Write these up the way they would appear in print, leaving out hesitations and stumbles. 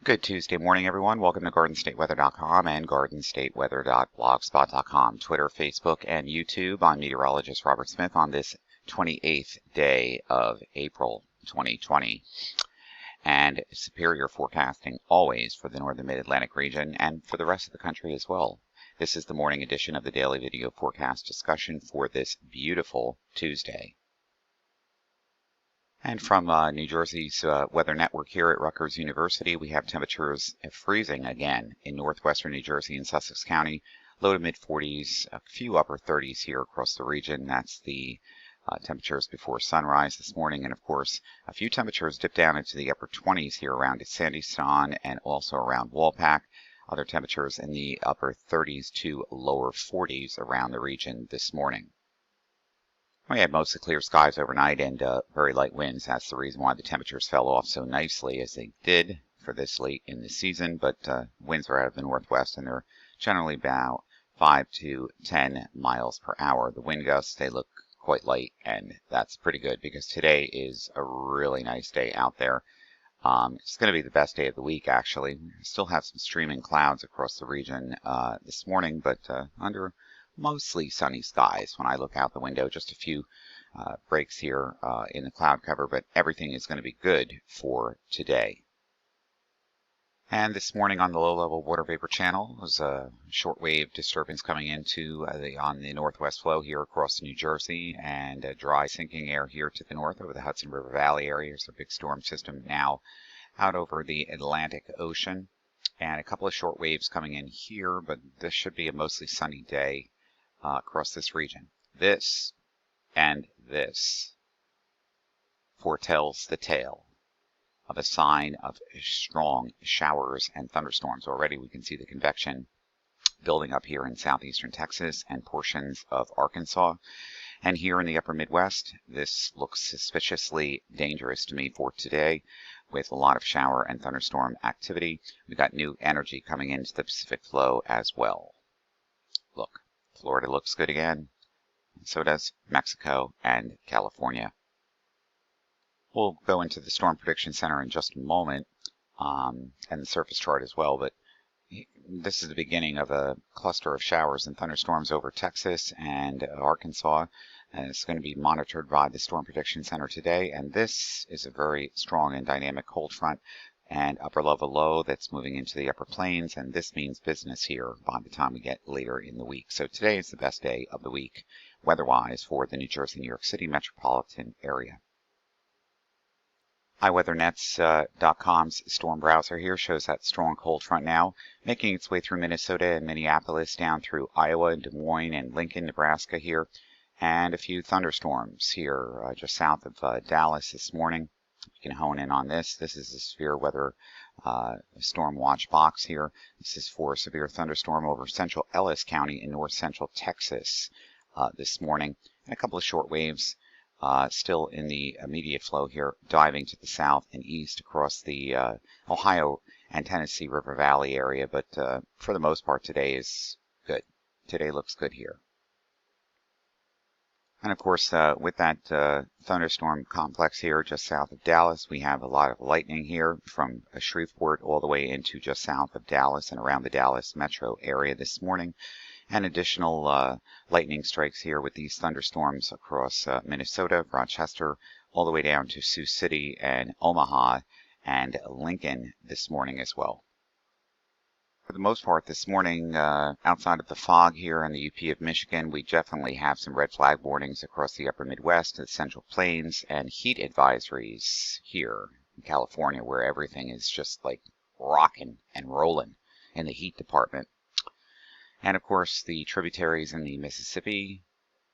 Good Tuesday morning, everyone. Welcome to GardenStateWeather.com and GardenStateWeather.blogspot.com, Twitter, Facebook, and YouTube. I'm meteorologist Robert Smith on this 28th day of April 2020. And superior forecasting always for the northern mid-Atlantic region and for the rest of the country as well. This is the morning edition of the daily video forecast discussion for this beautiful Tuesday. And from New Jersey's weather network here at Rutgers University, we have temperatures freezing again in northwestern New Jersey and Sussex County, low to mid 40s, a few upper 30s here across the region. That's the temperatures before sunrise this morning. And of course, a few temperatures dip down into the upper 20s here around Sandyston and also around Walpack. Other temperatures in the upper 30s to lower 40s around the region this morning. We had mostly clear skies overnight and very light winds. That's the reason why the temperatures fell off so nicely as they did for this late in the season. But winds are out of the northwest and they're generally about 5 to 10 miles per hour. The wind gusts, they look quite light, and that's pretty good because today is a really nice day out there. It's going to be the best day of the week, actually. We still have some streaming clouds across the region this morning, but under mostly sunny skies when I look out the window. Just a few breaks here in the cloud cover, but everything is going to be good for today. And this morning on the low-level water vapor channel was a shortwave disturbance coming into on the northwest flow here across New Jersey, and a dry sinking air here to the north over the Hudson River Valley area. There's a big storm system now out over the Atlantic Ocean, and a couple of short waves coming in here, but this should be a mostly sunny day across this region. This and this foretells the tale of a sign of strong showers and thunderstorms. Already we can see the convection building up here in southeastern Texas and portions of Arkansas. And here in the upper Midwest, this looks suspiciously dangerous to me for today with a lot of shower and thunderstorm activity. We've got new energy coming into the Pacific flow as well. Look, Florida looks good again, and so does Mexico and California. We'll go into the Storm Prediction Center in just a moment, and the surface chart as well, but this is the beginning of a cluster of showers and thunderstorms over Texas and Arkansas, and it's going to be monitored by the Storm Prediction Center today. And this is a very strong and dynamic cold front and upper level low that's moving into the upper plains, and this means business here by the time we get later in the week. So today is the best day of the week weather-wise for the New Jersey, New York City metropolitan area. iWeatherNets.com's storm browser here shows that strong cold front now making its way through Minnesota and Minneapolis, down through Iowa, Des Moines, and Lincoln, Nebraska here, and a few thunderstorms here just south of Dallas this morning. You can hone in on this. This is the severe weather storm watch box here. This is for a severe thunderstorm over central Ellis County in north central Texas this morning, and a couple of short waves still in the immediate flow here, diving to the south and east across the Ohio and Tennessee River Valley area. But for the most part, today is good. Today looks good here. And of course, with that thunderstorm complex here just south of Dallas, we have a lot of lightning here from Shreveport all the way into just south of Dallas and around the Dallas metro area this morning. And additional lightning strikes here with these thunderstorms across Minnesota, Rochester, all the way down to Sioux City and Omaha and Lincoln this morning as well. For the most part this morning, outside of the fog here in the UP of Michigan, we definitely have some red flag warnings across the upper Midwest, the Central Plains, and heat advisories here in California, where everything is just like rocking and rolling in the heat department. And of course, the tributaries in the Mississippi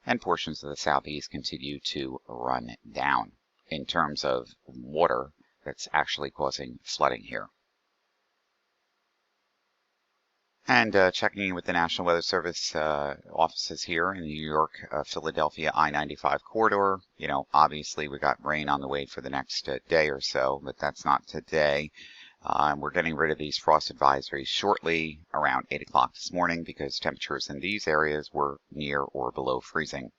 and portions of the southeast continue to run down in terms of water that's actually causing flooding here. And checking in with the National Weather Service offices here in the New York, Philadelphia I-95 corridor. You know, obviously we got rain on the way for the next day or so, but that's not today. We're getting rid of these frost advisories shortly around 8 o'clock this morning because temperatures in these areas were near or below freezing.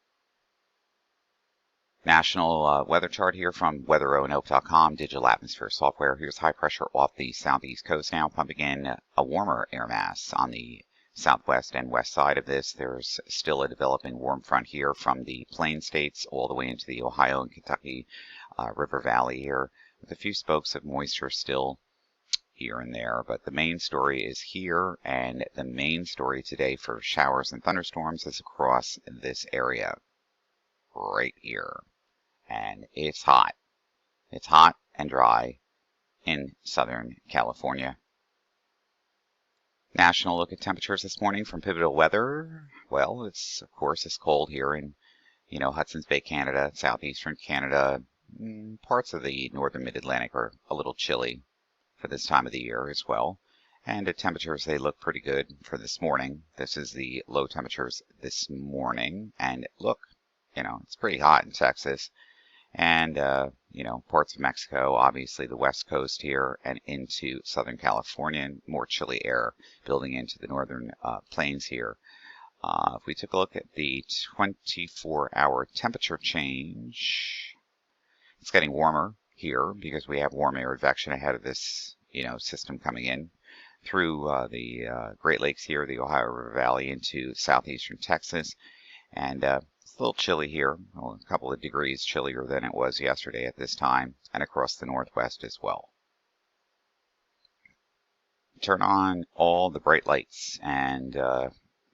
National weather chart here from weatheroanoke.com, digital atmosphere software. Here's high pressure off the southeast coast now, pumping in a warmer air mass on the southwest and west side of this. There's still a developing warm front here from the plain states all the way into the Ohio and Kentucky River Valley here, with a few spokes of moisture still here and there. But the main story is here, and the main story today for showers and thunderstorms is across this area right here. And it's hot. It's hot and dry in Southern California. National look at temperatures this morning from Pivotal Weather. Well, it's cold here in, Hudson's Bay, Canada, southeastern Canada. Parts of the northern mid-Atlantic are a little chilly for this time of the year as well. And the temperatures, they look pretty good for this morning. This is the low temperatures this morning. And look, it's pretty hot in Texas. And, parts of Mexico, obviously the west coast here and into Southern California, and more chilly air building into the northern plains here. If we took a look at the 24-hour temperature change, it's getting warmer here because we have warm air advection ahead of this, system coming in through the Great Lakes here, the Ohio River Valley into southeastern Texas. And it's a little chilly here, a couple of degrees chillier than it was yesterday at this time, and across the northwest as well. Turn on all the bright lights and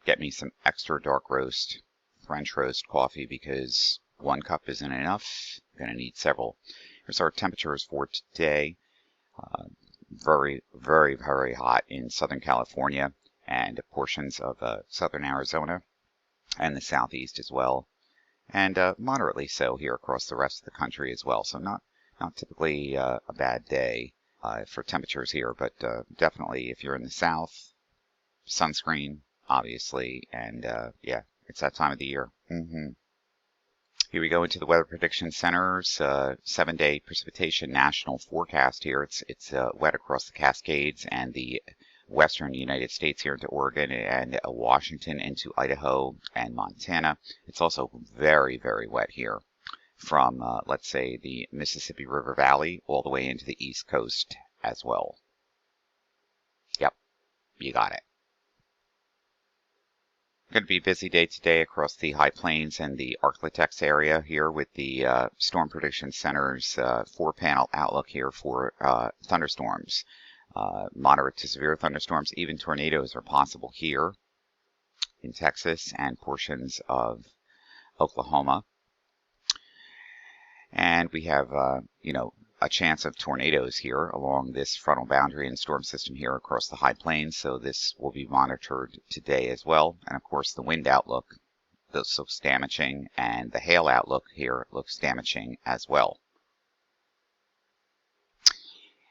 get me some extra dark roast, French roast coffee, because one cup isn't enough. I'm going to need several. Here's our temperatures for today. Very, very, very hot in Southern California and portions of southern Arizona and the southeast as well, and moderately so here across the rest of the country as well. So not typically a bad day for temperatures here, but definitely if you're in the south, sunscreen obviously, and yeah, it's that time of the year. Here we go into the Weather Prediction Center's 7-day precipitation national forecast here. It's wet across the Cascades and the western United States here into Oregon and Washington into Idaho and Montana. It's also very, very wet here from, let's say, the Mississippi River Valley all the way into the East Coast as well. Yep, you got it. Going to be a busy day today across the High Plains and the Arklatex area here with the Storm Prediction Center's 4-panel outlook here for thunderstorms. Moderate to severe thunderstorms, even tornadoes are possible here in Texas and portions of Oklahoma. And we have, a chance of tornadoes here along this frontal boundary and storm system here across the High Plains. So this will be monitored today as well. And of course, the wind outlook looks damaging, and the hail outlook here looks damaging as well.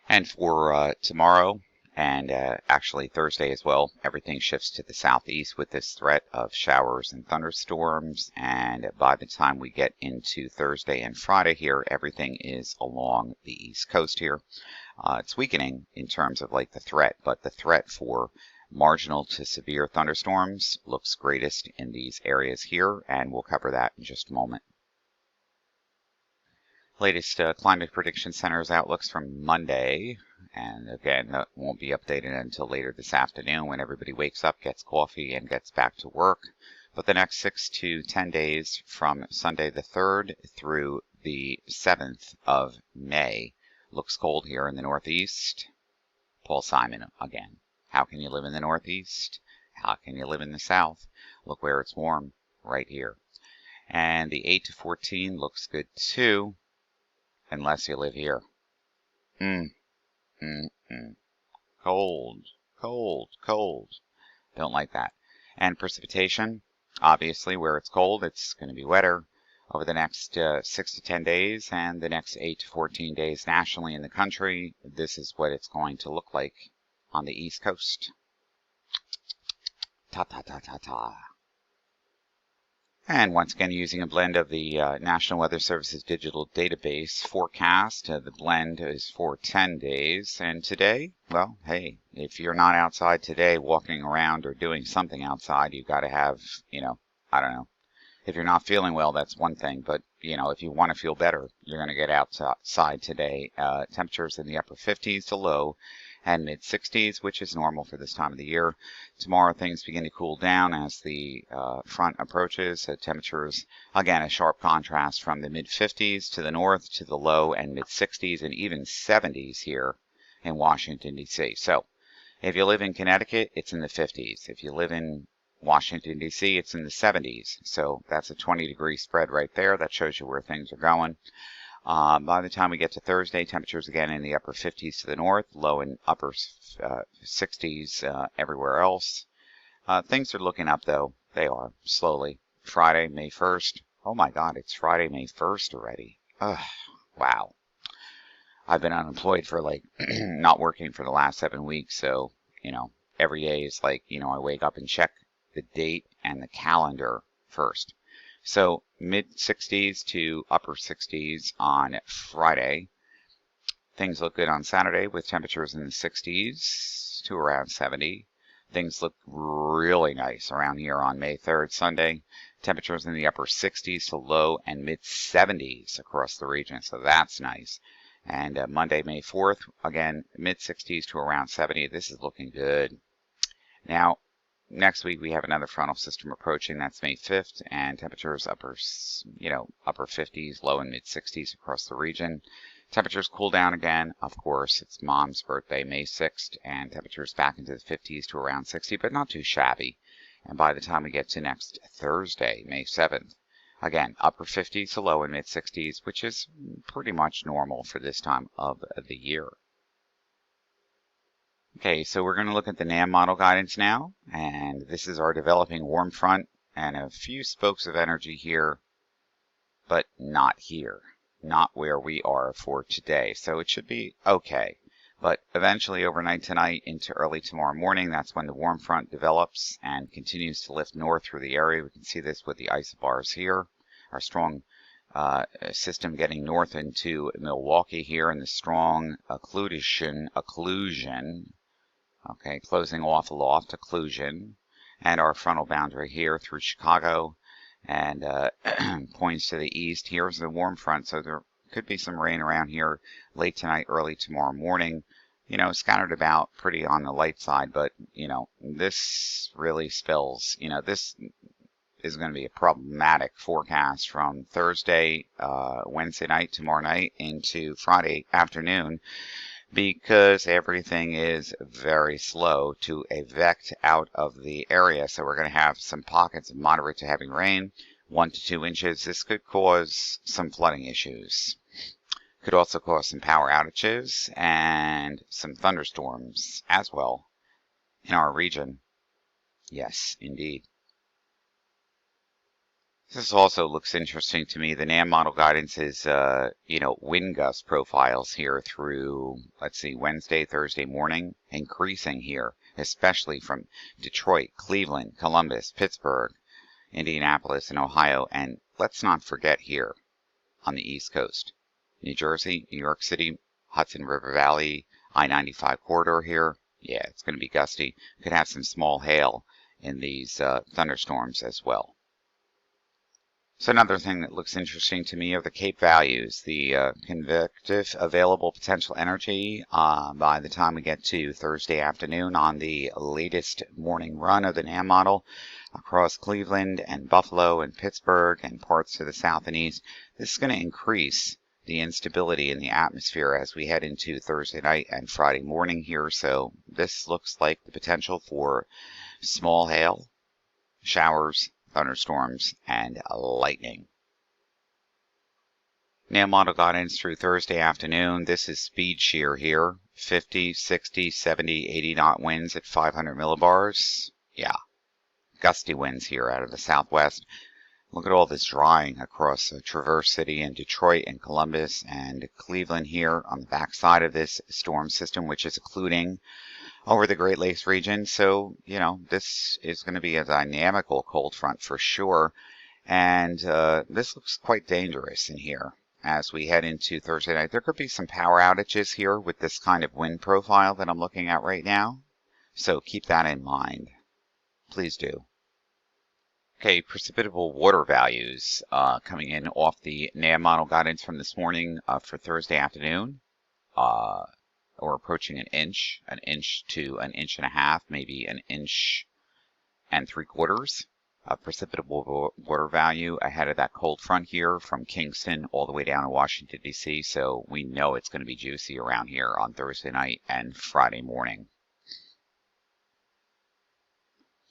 And for tomorrow and actually Thursday as well, everything shifts to the southeast with this threat of showers and thunderstorms. And by the time we get into Thursday and Friday here, everything is along the east coast here. It's weakening in terms of like the threat, but the threat for marginal to severe thunderstorms looks greatest in these areas here, and we'll cover that in just a moment. Latest Climate Prediction Center's outlooks from Monday, and again, that won't be updated until later this afternoon when everybody wakes up, gets coffee, and gets back to work. But the next 6 to 10 days from Sunday the 3rd through the 7th of May looks cold here in the Northeast. Paul Simon again. How can you live in the Northeast? How can you live in the South? Look where it's warm, right here. And the 8 to 14 looks good too, unless you live here. Cold, cold, cold. Don't like that. And precipitation, obviously, where it's cold, it's going to be wetter over the next 6 to 10 days and the next 8 to 14 days nationally in the country. This is what it's going to look like on the East Coast. Ta-ta-ta-ta-ta. And once again, using a blend of the National Weather Service's digital database forecast. The blend is for 10 days. And today, well, hey, if you're not outside today walking around or doing something outside, you've got to have, I don't know, If you're not feeling well, that's one thing, but if you want to feel better, you're going to get outside today. Temperatures in the upper 50s to low and mid 60s, which is normal for this time of the year. Tomorrow, things begin to cool down as the front approaches. Temperatures, again, a sharp contrast from the mid 50s to the north to the low and mid 60s and even 70s here in Washington, D.C. So if you live in Connecticut, it's in the 50s. If you live in Washington, D.C., it's in the 70s. So that's a 20-degree spread right there. That shows you where things are going. By the time we get to Thursday, temperatures again in the upper 50s to the north, low and upper 60s everywhere else. Things are looking up, though. They are, slowly. Friday, May 1st. Oh my God, it's Friday, May 1st already. Ugh, wow. I've been unemployed for not working for the last 7 weeks, so, every day is I wake up and check the date and the calendar first. So mid 60s to upper 60s on Friday. Things look good on Saturday with temperatures in the 60s to around 70. Things look really nice around here on May 3rd, Sunday. Temperatures in the upper 60s to low and mid 70s across the region, so that's nice. And Monday, May 4th, again, mid 60s to around 70. This is looking good. Now, next week we have another frontal system approaching. That's May 5th, and temperatures upper 50s, low and mid 60s across the region. Temperatures cool down again. Of course, it's Mom's birthday, May 6th, and temperatures back into the 50s to around 60, but not too shabby. And by the time we get to next Thursday, May 7th, again, upper 50s to low and mid 60s, which is pretty much normal for this time of the year. Okay, so we're going to look at the NAM model guidance now, and this is our developing warm front and a few spokes of energy here, but not here, not where we are for today. So it should be okay, but eventually overnight tonight into early tomorrow morning, that's when the warm front develops and continues to lift north through the area. We can see this with the isobars here, our strong system getting north into Milwaukee here, and the strong occlusion, okay, closing off aloft occlusion, and our frontal boundary here through Chicago, and points to the east. Here's the warm front, so there could be some rain around here late tonight, early tomorrow morning. Scattered about pretty on the light side, but, this really spills. This is going to be a problematic forecast from Thursday, Wednesday night, tomorrow night, into Friday afternoon, because everything is very slow to evect out of the area. So we're going to have some pockets of moderate to heavy rain, 1 to 2 inches. This could cause some flooding issues. Could also cause some power outages and some thunderstorms as well in our region. Yes, indeed. This also looks interesting to me. The NAM model guidance is, wind gust profiles here through, let's see, Wednesday, Thursday morning, increasing here, especially from Detroit, Cleveland, Columbus, Pittsburgh, Indianapolis, and Ohio. And let's not forget here on the East Coast, New Jersey, New York City, Hudson River Valley, I-95 corridor here. Yeah, it's going to be gusty. Could have some small hail in these thunderstorms as well. So another thing that looks interesting to me are the CAPE values, the convective available potential energy by the time we get to Thursday afternoon on the latest morning run of the NAM model across Cleveland and Buffalo and Pittsburgh and parts to the south and east. This is going to increase the instability in the atmosphere as we head into Thursday night and Friday morning here. So this looks like the potential for small hail, showers, thunderstorms, and lightning. NAM model guidance through Thursday afternoon. This is speed shear here. 50, 60, 70, 80 knot winds at 500 millibars. Yeah, gusty winds here out of the southwest. Look at all this drying across Traverse City and Detroit and Columbus and Cleveland here on the backside of this storm system, which is occluding over the Great Lakes region. So, this is going to be a dynamical cold front for sure. And this looks quite dangerous in here as we head into Thursday night. There could be some power outages here with this kind of wind profile that I'm looking at right now. So keep that in mind. Please do. Okay, precipitable water values coming in off the NAM model guidance from this morning for Thursday afternoon. We're approaching an inch to an inch and a half, maybe an inch and 3/4 of precipitable water value ahead of that cold front here from Kingston all the way down to Washington, D.C. So we know it's going to be juicy around here on Thursday night and Friday morning.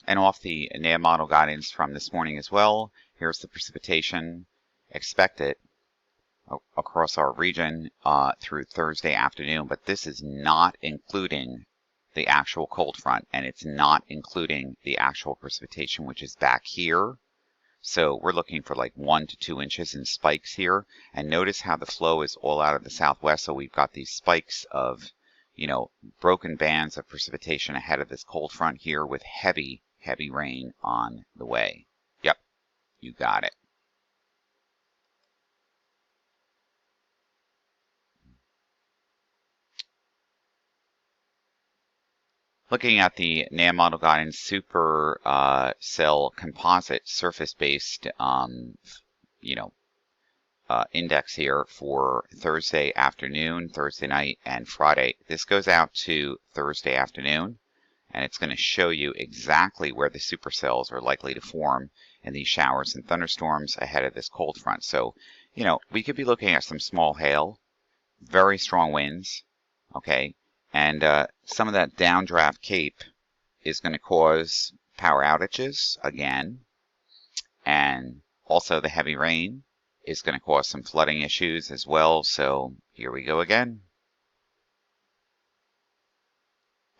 And off the NAM model guidance from this morning as well, here's the precipitation expected across our region through Thursday afternoon, but this is not including the actual cold front, and it's not including the actual precipitation, which is back here. So we're looking for like 1 to 2 inches in spikes here, and notice how the flow is all out of the southwest, so we've got these spikes of, broken bands of precipitation ahead of this cold front here with heavy rain on the way. Yep, you got it. Looking at the NAM model guidance super cell composite surface-based, index here for Thursday afternoon, Thursday night, and Friday. This goes out to Thursday afternoon, and it's going to show you exactly where the supercells are likely to form in these showers and thunderstorms ahead of this cold front. So, we could be looking at some small hail, very strong winds, okay, and some of that downdraft cape is going to cause power outages again, and also the heavy rain is going to cause some flooding issues as well. So here we go again.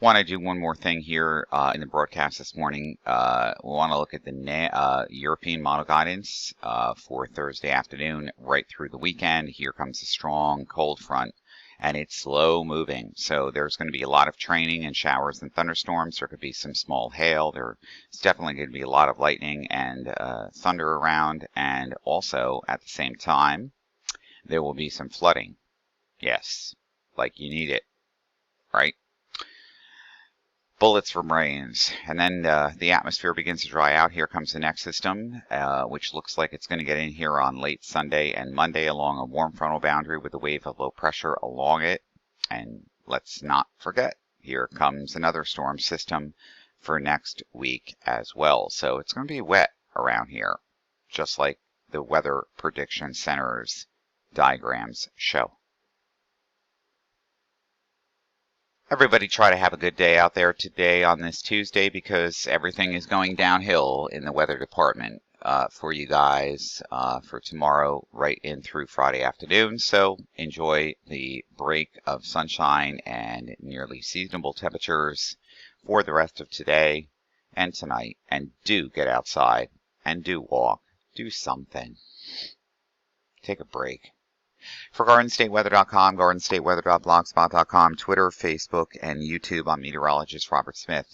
Want to do one more thing here in the broadcast this morning. We want to look at the European model guidance for Thursday afternoon right through the weekend. Here comes a strong cold front, and it's slow moving. So there's going to be a lot of training and showers and thunderstorms. There could be some small hail. There's definitely going to be a lot of lightning and thunder around. And also at the same time, there will be some flooding. Yes, like you need it, right? Bullets from rains, and then the atmosphere begins to dry out. Here comes the next system, which looks like it's going to get in here on late Sunday and Monday along a warm frontal boundary with a wave of low pressure along it. And let's not forget, here comes another storm system for next week as well. So it's going to be wet around here, just like the Weather Prediction Center's diagrams show. Everybody try to have a good day out there today on this Tuesday, because everything is going downhill in the weather department for you guys for tomorrow right in through Friday afternoon. So enjoy the break of sunshine and nearly seasonable temperatures for the rest of today and tonight. And do get outside and do walk. Do something. Take a break. For GardenStateWeather.com, GardenStateWeather.blogspot.com, Twitter, Facebook, and YouTube, I'm meteorologist Robert Smith.